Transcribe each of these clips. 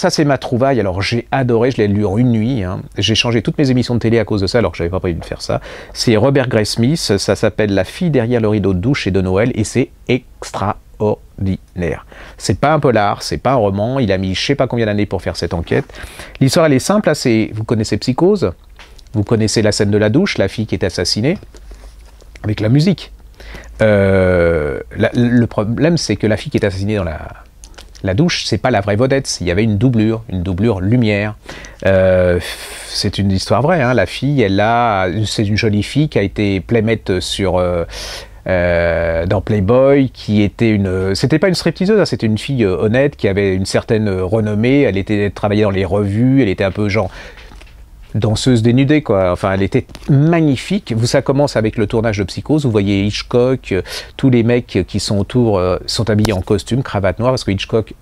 ça c'est ma trouvaille, alors j'ai adoré, je l'ai lu en une nuit, hein. J'ai changé toutes mes émissions de télé à cause de ça, alors que je n'avais pas prévu de faire ça. C'est Robert Gray Smith, ça s'appelle La fille derrière le rideau de douche et de Noël, et c'est extraordinaire. C'est pas un polar, c'est pas un roman, il a mis je sais pas combien d'années pour faire cette enquête. L'histoire elle est simple, là, vous connaissez Psychose, vous connaissez la scène de la douche, la fille qui est assassinée, avec la musique. Le problème c'est que la fille qui est assassinée dans la douche, c'est pas la vraie vedette, il y avait une doublure lumière. C'est une histoire vraie, hein. La fille, c'est une jolie fille qui a été playmate dans Playboy, qui était c'était pas une stripteaseuse, hein, c'était une fille honnête qui avait une certaine renommée, elle travaillait dans les revues, elle était un peu genre danseuse dénudée, quoi. Enfin, elle était magnifique. Ça commence avec le tournage de Psychose. Vous voyez Hitchcock, tous les mecs qui sont autour sont habillés en costume, cravate noire, parce que Hitchcock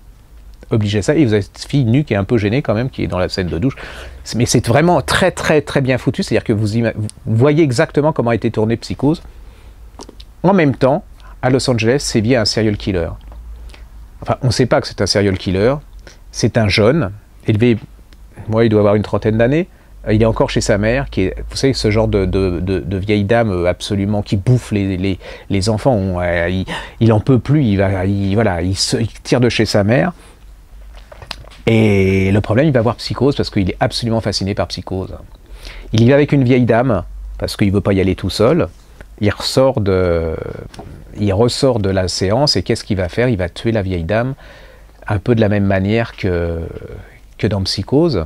obligeait ça. Et vous avez cette fille nue qui est un peu gênée quand même, qui est dans la scène de douche. Mais c'est vraiment très, très, très bien foutu. C'est-à-dire que vous voyez exactement comment a été tourné Psychose. En même temps, à Los Angeles, sévit un serial killer. Enfin, on ne sait pas que c'est un serial killer. C'est un jeune, élevé, moi, il doit avoir une trentaine d'années. Il est encore chez sa mère, qui est, vous savez, ce genre de vieille dame absolument qui bouffe les enfants. Il en peut plus, il tire de chez sa mère. Et le problème, il va voir Psychose parce qu'il est absolument fasciné par Psychose. Il y va avec une vieille dame parce qu'il ne veut pas y aller tout seul. Il ressort de la séance et qu'est-ce qu'il va faire? Il va tuer la vieille dame un peu de la même manière que dans Psychose.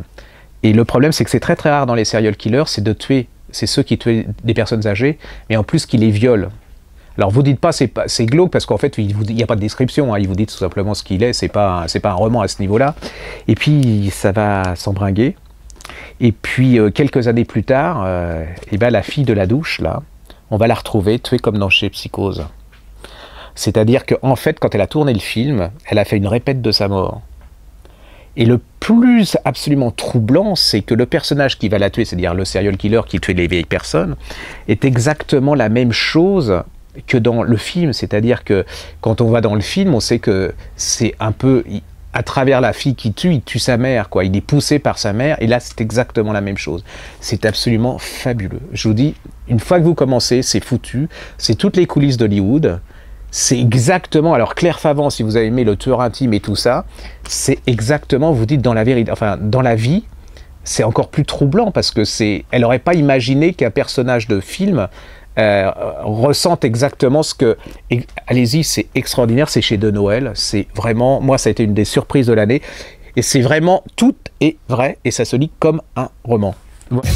Et le problème, c'est que c'est très très rare dans les serial killers, c'est ceux qui tuent des personnes âgées, mais en plus qui les violent. Alors vous dites pas c'est glauque parce qu'en fait il n'y a pas de description, hein, il vous dit tout simplement ce qu'il est, c'est pas un roman à ce niveau-là. Et puis ça va s'embringuer. Et puis quelques années plus tard, la fille de la douche là, on va la retrouver tuée comme dans chez Psychose. C'est-à-dire qu'en fait, quand elle a tourné le film, elle a fait une répète de sa mort. Et le plus absolument troublant, c'est que le personnage qui va la tuer, c'est-à-dire le serial killer qui tuait les vieilles personnes, est exactement la même chose que dans le film. C'est-à-dire que quand on va dans le film, on sait que c'est un peu à travers la fille qui tue, il tue sa mère, quoi. Il est poussé par sa mère, et là c'est exactement la même chose. C'est absolument fabuleux. Je vous dis, une fois que vous commencez, c'est foutu. C'est toutes les coulisses d'Hollywood. C'est exactement, alors Claire Favant, si vous avez aimé Le Tueur intime et tout ça, c'est exactement, vous dites dans la vérité, enfin dans la vie, c'est encore plus troublant parce que elle n'aurait pas imaginé qu'un personnage de film ressente exactement ce que, allez-y, c'est extraordinaire, c'est chez De Noël, c'est vraiment, moi ça a été une des surprises de l'année, et c'est vraiment, tout est vrai, et ça se lit comme un roman. Voilà.